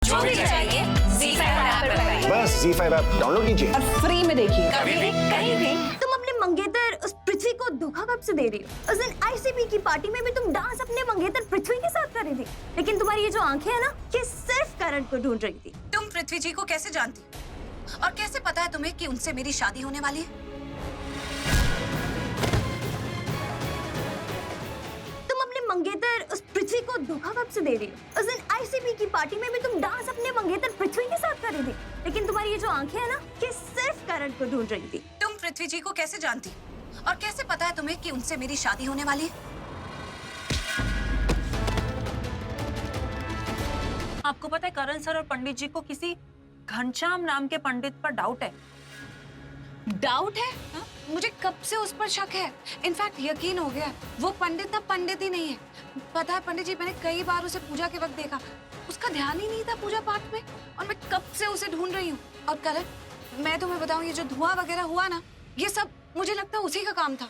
जो भी चाहिए ZEE5 ऐप पर पाइए। बस ZEE5 ऐप डाउनलोड कीजिए और फ्री में देखिए, कभी भी कहीं भी। तुम अपने मंगेतर उस पृथ्वी को धोखा कब से दे रही हो? उस दिन आईसीपी की पार्टी में भी तुम डांस अपने मंगेतर पृथ्वी के साथ कर रही थी, लेकिन तुम्हारी ये जो आंखें है ना, ये सिर्फ करण को ढूंढ रही थी। तुम पृथ्वी जी को कैसे जानती और कैसे पता है तुम्हें कि उनसे मेरी शादी होने वाली है? तुम अपने मंगेतर उस पृथ्वी को धोखा कब से दे रही हो? उस दिन आईसीपी की पार्टी में भी तुम डांस अपने मंगेतर पृथ्वी के साथ कर रही थी, लेकिन तुम्हारी ये जो आंखें है ना, ये सिर्फ करण को ढूंढ रही थी। तुम पृथ्वी जी को कैसे जानती और कैसे पता है तुम्हें कि उनसे मेरी शादी होने वाली है? आपको पता है करण सर और पंडित जी को किसी घनश्याम नाम के पंडित पर डाउट है। डाउट है? हा? मुझे कब से उस पर शक है। इनफैक्ट यकीन हो गया वो पंडित अब पंडित ही नहीं है। पता है पंडित जी, मैंने कई बार उसे पूजा के वक्त देखा, उसका ध्यान ही नहीं था पूजा पाठ में, और मैं कब से उसे ढूंढ रही हूँ। और करण, मैं तुम्हें बताऊं, ये जो धुआं वगैरह हुआ ना, ये सब मुझे लगता है उसी का काम था।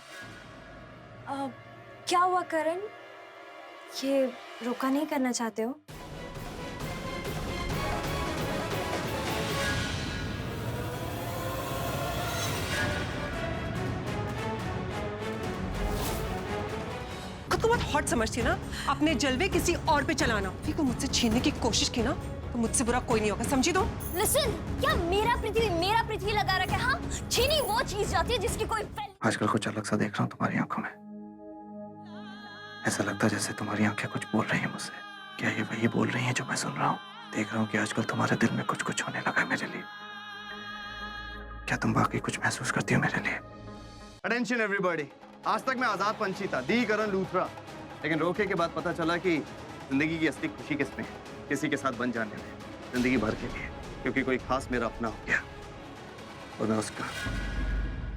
क्या हुआ करण? ये रोका नहीं करना चाहते हो? खुद को बहुत हॉट समझती है ना, अपने जलवे किसी और पे चलाना। फिर को मुझसे छीनने की कोशिश की ना, तो मुझसे बुरा कोई नहीं होगा, समझी तुम? लिसन, क्या मेरा पृथ्वी लगा रखा है? हाँ, छीनी वो चीज जाती है जिसकी कोई आजकल कुछ अलग सा देख रहा हूँ तुम्हारी आंखों में। ऐसा लगता है जैसे तुम्हारी आंखें कुछ बोल रही हैं मुझसे। क्या ये वही बोल रही हैं जो मैं सुन रहा हूँ? देख रहा हूँ कि आजकल तुम्हारे दिल में कुछ कुछ होने लगा है मेरे लिए। क्या तुम वाकई कुछ महसूस करती हो मेरे लिए? अटेंशन एवरीबॉडी, आज तक मैं आजाद पंछी था, दी करण लूथरा, लेकिन रोके के बाद पता चला कि जिंदगी की असली खुशी किसमें है, किसी के साथ बन जाने में, जिंदगी भर के लिए, क्योंकि कोई खास मेरा अपना हो गया और मैं उसका।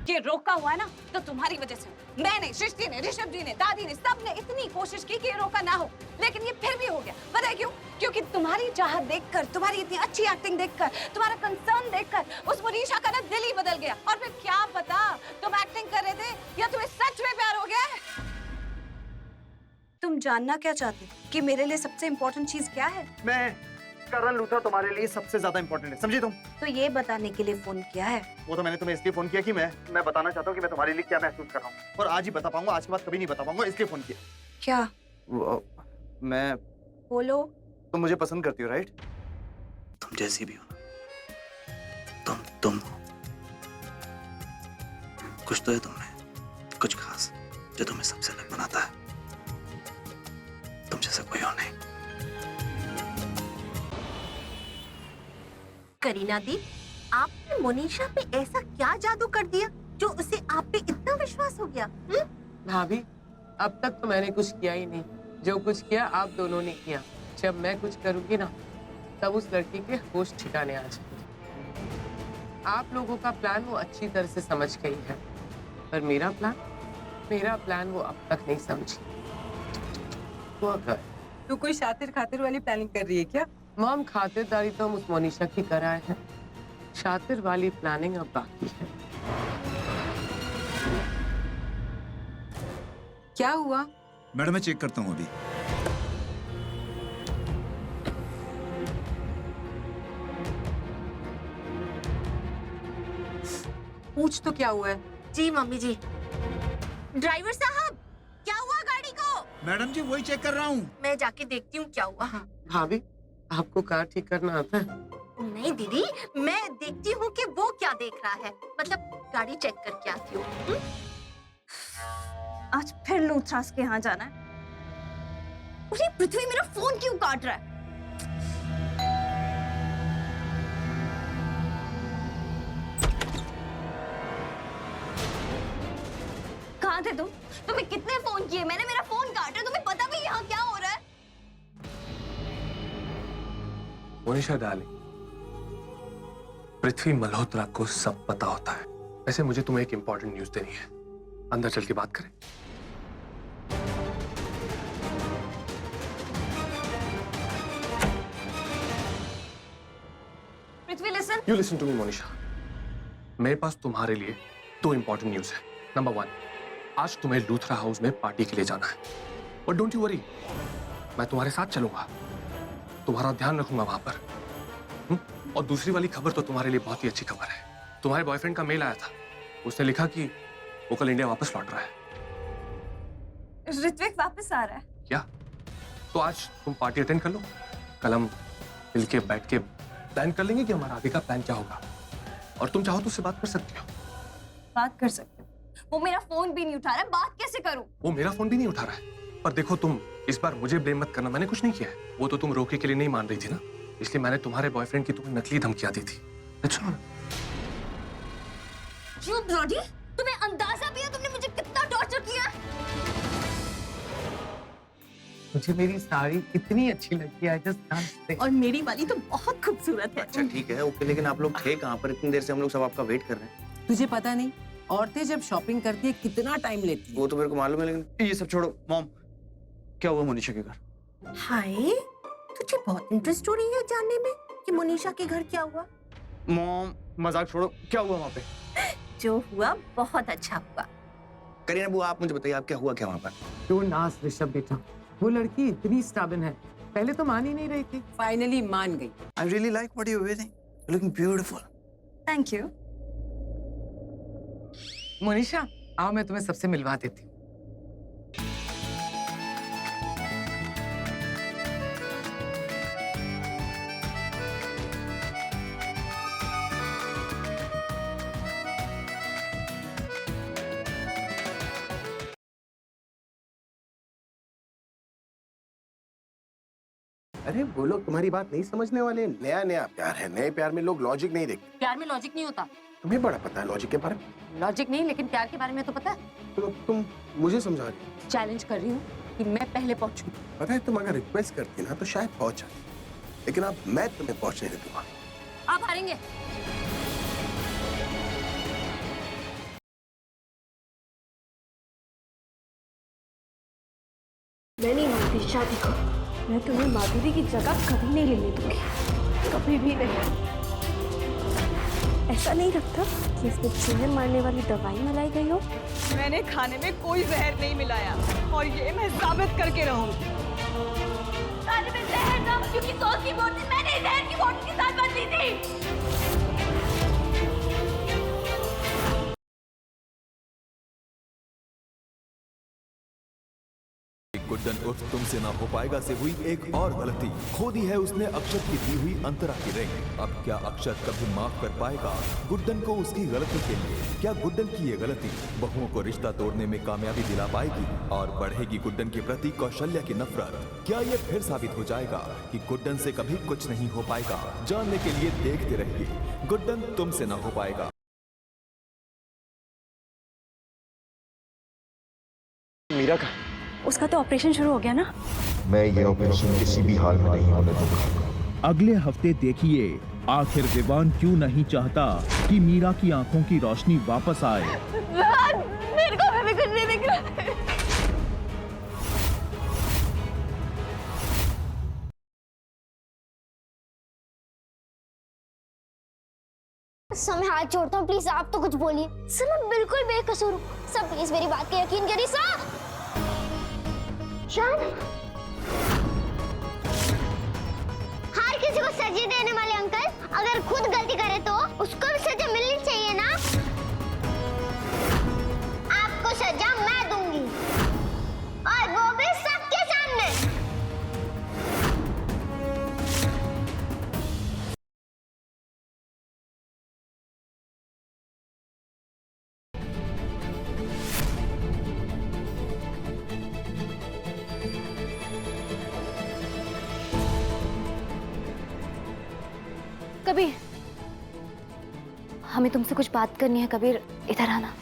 ये रोका हुआ है ना तो तुम्हारी वजह से। मैंने, सृष्टि ने, ऋषभ जी ने, दादी ने, सब ने इतनी कोशिश की कि ये रोका ना हो, लेकिन ये फिर भी हो गया। पता है क्यों? क्योंकि तुम्हारी चाहत देखकर, तुम्हारी इतनी अच्छी एक्टिंग देखकर, तुम्हारा कंसर्न देखकर उस मनीषा का ना दिल ही बदल गया। और फिर क्या पता तुम एक्टिंग कर रहे थे या तुम्हें सच में प्यार हो गया है। तुम जानना क्या चाहते कि मेरे लिए सबसे इम्पोर्टेंट चीज क्या है? मैं करण लूथरा तुम्हारे लिए सबसे ज्यादा इंपॉर्टेंट है, समझी तुम? तो ये बताने के लिए फोन किया है। वो तो मैंने तुम्हें इसलिए फोन किया कि मैं बताना चाहता हूँ कि मैं तुम्हारे लिए क्या महसूस कर रहा हूँ, और आज ही बता पाऊंगा, आज के बाद कभी नहीं बता पाऊंगा, इसलिए फोन किया। क्या? मैं बोलो। तुम मुझे पसंद करती हो, राइट? तुम जैसी भी हो ना, तुम हो। कुछ तो है तुमने, कुछ खास, जो तुम्हें सबसे अलग बनाता है। तुम जैसा कोई और नहीं। करीना दी, आपने मोनिशा पे ऐसा क्या जादू कर दिया जो उसे आप पे इतना विश्वास हो गया? भाभी, अब तक तो मैंने कुछ किया ही नहीं। जो कुछ किया आप दोनों ने किया। जब मैं कुछ करूंगी ना, तब उस लड़की के होश ठिकाने आ जाएंगे। आप लोगों का प्लान वो अच्छी तरह से समझ गई है, पर मेरा प्लान वो अब तक नहीं समझी। वो अगर तू कोई शातिर खातिर वाली प्लानिंग कर रही है क्या? मॉम, खातिरदारी तो हम उस मोनिशा की कराए हैं, शातिर वाली प्लानिंग अब बाकी है। क्या हुआ? मैडम मैं चेक करता हूँ अभी। पूछ तो क्या हुआ है? जी मम्मी जी। ड्राइवर साहब, क्या हुआ गाड़ी को? मैडम जी वही चेक कर रहा हूँ। मैं जाके देखती हूँ क्या हुआ। हाँ। भाभी, आपको कार ठीक करना आता है? नहीं दीदी, मैं देखती हूँ कि वो क्या देख रहा है, मतलब गाड़ी चेक करके आती हूँ। आज फिर लूथरास के यहाँ जाना है। उसे पृथ्वी मेरा फोन क्यों काट रहा है? कहाँ थे तुम? तुम्हें कितने फोन किए मैंने, मेरा फोन काट रहा, तुम्हें पता भी यहाँ क्या हो रहा है? मोनिशा डार्लिंग, पृथ्वी मल्होत्रा को सब पता होता है। वैसे मुझे तुम्हें एक इंपॉर्टेंट न्यूज देनी है, अंदर चल के बात करें। Prithvi listen. You listen to me Monisha, मेरे पास तुम्हारे लिए दो इंपॉर्टेंट न्यूज है। नंबर 1, आज तुम्हें लूथरा हाउस में पार्टी के लिए जाना है, बट डोंट यू वरी, मैं तुम्हारे साथ चलूंगा, तुम्हारा ध्यान रखूंगा वहां पर। और दूसरी वाली खबर तो तुम्हारे लिए बहुत ही अच्छी खबर है। तुम्हारे बॉयफ्रेंड का मेल आया था, उसने लिखा कि वो कल इंडिया वापस लौट रहा है। ऋत्विक वापस आ रहा है? क्या? तो आज तुम पार्टी अटेंड कर लो, कल हम मिलके बैठ के प्लान कर लेंगे कि हमारा आगे का प्लान क्या होगा। और तुम चाहो तो उससे बात कर सकती हो। बात कर सकते हो? वो मेरा फोन भी नहीं उठा रहा है, बात कैसे करूं? वो मेरा फोन भी नहीं उठा रहा है। पर देखो, तुम इस बार मुझे ब्लेम मत करना, मैंने कुछ नहीं किया है। वो तो तुम रोके के लिए नहीं मान रही थी ना, इसलिए मैंने तुम्हारे बॉयफ्रेंड की तुम्हें नकली धमकियां दी थी। अच्छा You bloody! तुम्हें अंदाजा भी है तुमने मुझे कितना टॉर्चर किया? मुझे मेरी साड़ी इतनी अच्छी लगती है, I just can't say। और मेरी वाली तो बहुत खूबसूरत है। अच्छा ठीक है, ओके, लेकिन आप लोग थे कहाँ पर? इतनी देर से हम लोग सब आपका वेट कर रहे हैं। तुझे पता नहीं औरतें जब शॉपिंग करती है कितना टाइम लेती है? वो तो मेरे को मालूम है, लेकिन ये सब छोड़ो। मॉम, क्या हुआ मोनिशा के घर? हाय, तुझे बहुत इंटरेस्ट हो रही है जानने में कि मोनिशा के घर क्या हुआ? मॉम मजाक छोड़ो, क्या हुआ वहाँ पे? जो हुआ बहुत अच्छा हुआ। करीना बुआ, आप मुझे बताइए, आप क्या हुआ क्या वहाँ पर? क्यों नाज ऋषभ बेटा, वो लड़की इतनी स्टबर्न है, पहले तो मान ही नहीं रही थी, फाइनली मान गई। I really like what you're wearing. You're looking beautiful. Thank you. Monisha, आओ मैं तुम्हें सबसे मिलवा देती हूँ। अरे वो लोग तुम्हारी बात नहीं समझने वाले। नया नया प्यार है, नए प्यार में लोग लॉजिक नहीं देखते। प्यार में लॉजिक नहीं होता। तुम्हें बड़ा पता है लॉजिक के बारे में। लॉजिक नहीं, लेकिन प्यार के बारे में तो पता है। तो तुम मुझे समझा रही हो। चैलेंज कर रही हूँ कि मैं पहले पहुंचूं। पता है, तुम अगर रिक्वेस्ट करती ना तो शायद पहुंच जाती, लेकिन अब मैं तुम्हें पहुंचने दे दूंगा। आप हारेंगे। मैं नहीं मानती शादी को। मैं तुम्हें माधुरी की जगह कभी नहीं लेने दूंगी, कभी भी नहीं। ऐसा नहीं लगता कि इसमें चूहे मारने वाली दवाई मिलाई गई हो? मैंने खाने में कोई जहर नहीं मिलाया और ये मैं साबित करके रहूंगी। खाने में जहर था क्योंकि सॉस की बोतल मैंने जहर की बोतल के साथ बदली थी। गुड्डन उर्फ तुमसे ना हो पाएगा से हुई एक और गलती। खो दी है उसने अक्षत की दी हुई अंतरा की रिंग। अब क्या अक्षत कभी माफ कर पाएगा गुड्डन को उसकी गलती के लिए? क्या गुड्डन की ये गलती बहुओं को रिश्ता तोड़ने में कामयाबी दिला पाएगी और बढ़ेगी गुड्डन के प्रति कौशल्या की नफरत? क्या ये फिर साबित हो जाएगा कि गुड्डन से कभी कुछ नहीं हो पाएगा? जानने के लिए देखते रहिए गुड्डन तुमसे ना हो पाएगा। मीरा का उसका तो ऑपरेशन शुरू हो गया ना? मैं ये ऑपरेशन किसी भी हाल में नहीं होने दूंगा। अगले हफ्ते देखिए आखिर विवान क्यों नहीं चाहता कि मीरा की आंखों की रोशनी वापस आए। मेरे को अभी कुछ नहीं दिख रहा है। सर मैं हाथ जोड़ता हूँ, प्लीज आप तो कुछ बोलिए। सर मैं बिल्कुल बेकसूर हूँ, सर प्लीज मेरी बात पे यकीन करिए। सर शान, हर किसी को सजा देने वाले अंकल अगर खुद गलती करे तो उसको भी सजा मिलनी चाहिए ना? आपको सजा मैं दूंगी और वो भी सबके सामने। कबीर, हमें तुमसे कुछ बात करनी है। कबीर इधर आना।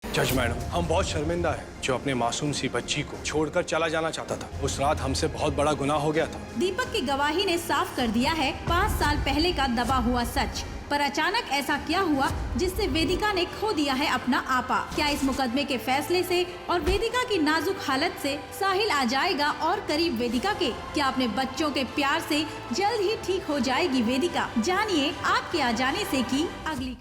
जज मैडम, हम बहुत शर्मिंदा हैं। जो अपने मासूम सी बच्ची को छोड़कर चला जाना चाहता था, उस रात हमसे बहुत बड़ा गुनाह हो गया था। दीपक की गवाही ने साफ कर दिया है 5 साल पहले का दबा हुआ सच। पर अचानक ऐसा क्या हुआ जिससे वेदिका ने खो दिया है अपना आपा? क्या इस मुकदमे के फैसले से और वेदिका की नाजुक हालत से साहिल आ जाएगा और करीब वेदिका के? क्या अपने बच्चों के प्यार से जल्द ही ठीक हो जाएगी वेदिका? जानिए आपके आ जाने से की अगली